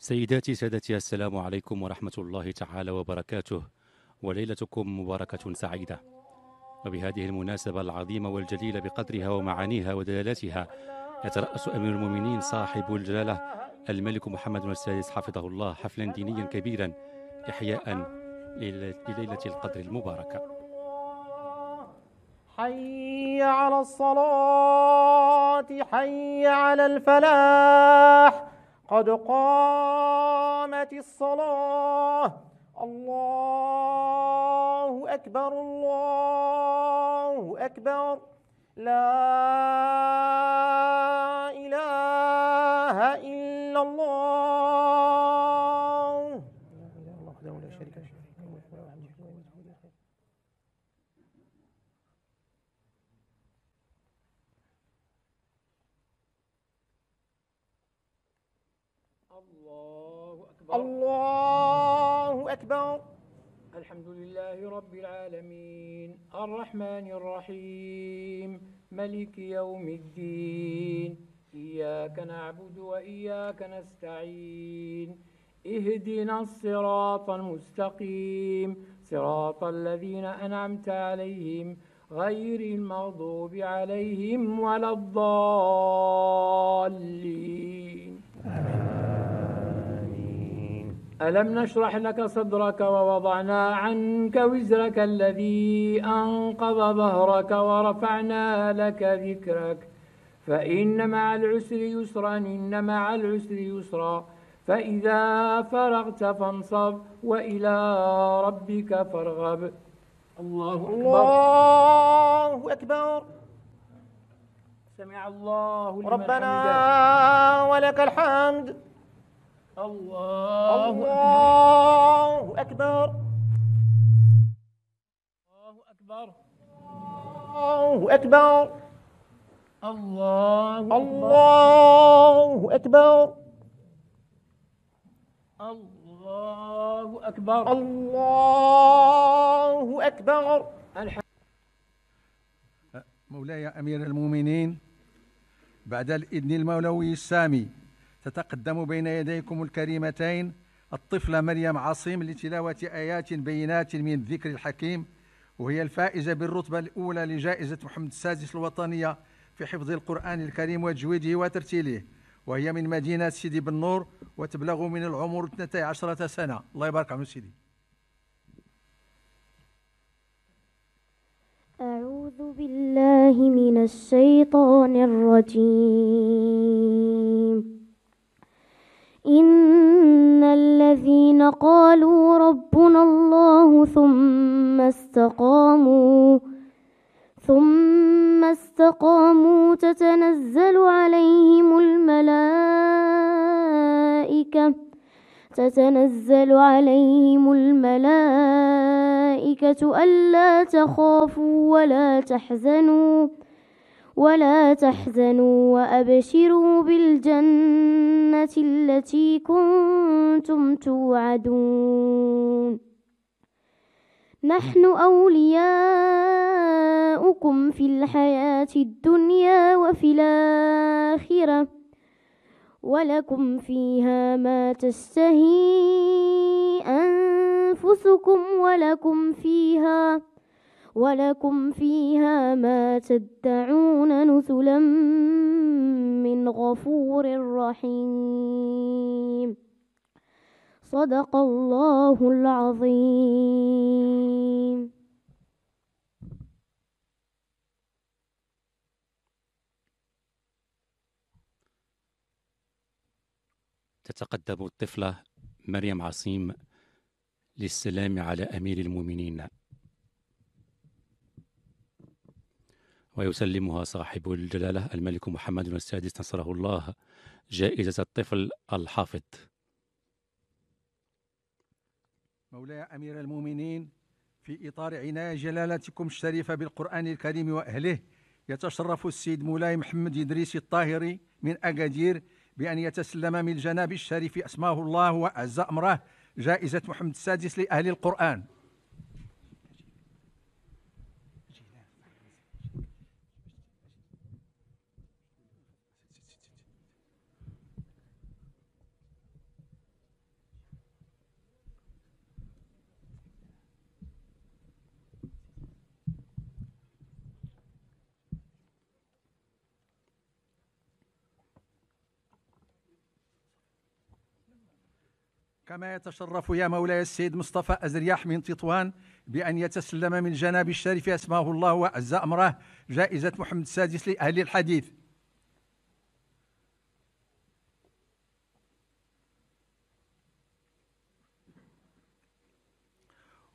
سيداتي سادتي، السلام عليكم ورحمة الله تعالى وبركاته، وليلتكم مباركة سعيدة. وبهذه المناسبة العظيمة والجليلة بقدرها ومعانيها ودلالاتها، يترأس أمير المؤمنين صاحب الجلالة الملك محمد بن السادس حفظه الله حفلا دينيا كبيرا إحياء لليلة القدر المباركة. حي على الصلاة، حي على الفلاح، قد قامت الصلاة. الله أكبر، الله أكبر، لا إله إلا الله. لا شريك له. الله أكبر. الله أكبر. الحمد لله رب العالمين، الرحمن الرحيم، ملك يوم الدين، إياك نعبد وإياك نستعين، اهدنا الصراط المستقيم، صراط الذين أنعمت عليهم غير المغضوب عليهم ولا الضالين. ألم نشرح لك صدرك ووضعنا عنك وزرك الذي أنقض ظهرك ورفعنا لك ذكرك، فإن مع العسر يسرا، إن مع العسر يسرا، فإذا فرغت فانصب وإلى ربك فارغب. الله أكبر. الله أكبر. سمع الله لمن ربنا حمده. ولك الحمد. الله أكبر. الله أكبر. الله أكبر. الله أكبر. الله أكبر. الله أكبر. مولاي أمير المؤمنين، بعد الإذن المولوي السامي تتقدم بين يديكم الكريمتين الطفلة مريم عاصم لتلاوة آيات بينات من الذكر الحكيم، وهي الفائزة بالرتبة الأولى لجائزة محمد السادس الوطنية في حفظ القرآن الكريم وتجويده وترتيله، وهي من مدينة سيدي بنور وتبلغ من العمر 12 سنة. الله يبارك عمو سيدي. أعوذ بالله من الشيطان الرجيم. إن الذين قالوا ربنا الله ثم استقاموا تتنزل عليهم الملائكة ألا تخافوا ولا تحزنوا وأبشروا بالجنة التي كنتم توعدون. نحن أولياؤكم في الحياة الدنيا وفي الآخرة، ولكم فيها ما تشتهي أنفسكم ولكم فيها ما تدعون، نزلا من غفور رحيم. صدق الله العظيم. تتقدم الطفلة مريم عاصم للسلام على أمير المؤمنين، ويسلمها صاحب الجلالة الملك محمد بن السادس نصره الله جائزة الطفل الحافظ. مولاي أمير المؤمنين، في إطار عناية جلالتكم الشريفة بالقرآن الكريم وأهله، يتشرف السيد مولاي محمد إدريسي الطاهري من أكادير بأن يتسلم من الجناب الشريف أسماه الله وأعز أمره جائزة محمد السادس لأهل القرآن. كما يتشرف يا مولاي السيد مصطفى أزرياح من تطوان بأن يتسلم من جناب الشريف أسماه الله وأعز أمره جائزة محمد السادس لأهل الحديث.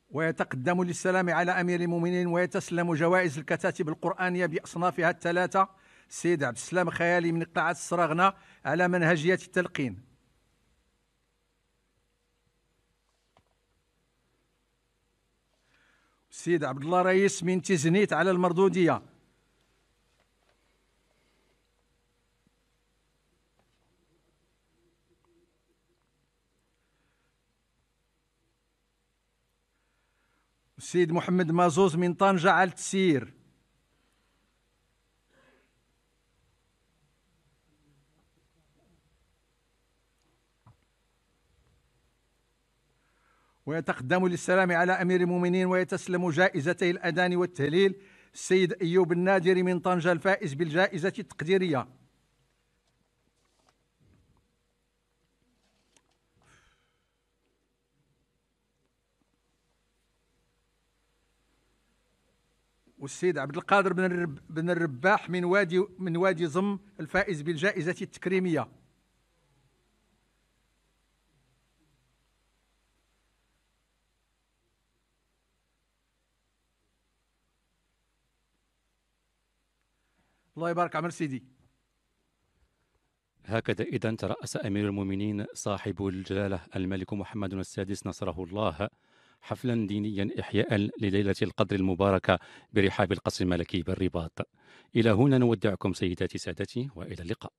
ويتقدم للسلام على أمير المؤمنين ويتسلم جوائز الكتاتب القرآنية بأصنافها الثلاثة السيد عبد السلام خيالي من قاعة السراغنة على منهجية التلقين، السيد عبد الله رئيس من تزنيت على المردودية، السيد محمد مازوز من طنجة على التسيير، ويتقدم للسلام على أمير المؤمنين ويتسلم جائزتي الأذان والتهليل السيد أيوب النادري من طنجة الفائز بالجائزة التقديرية. والسيد عبد القادر بن الرباح من وادي ضم الفائز بالجائزة التكريمية. الله يبارك عمر سيدي. هكذا إذن ترأس أمير المؤمنين صاحب الجلالة الملك محمد السادس نصره الله حفلا دينيا إحياء لليلة القدر المباركة برحاب القصر الملكي بالرباط. إلى هنا نودعكم سيداتي سادتي وإلى اللقاء.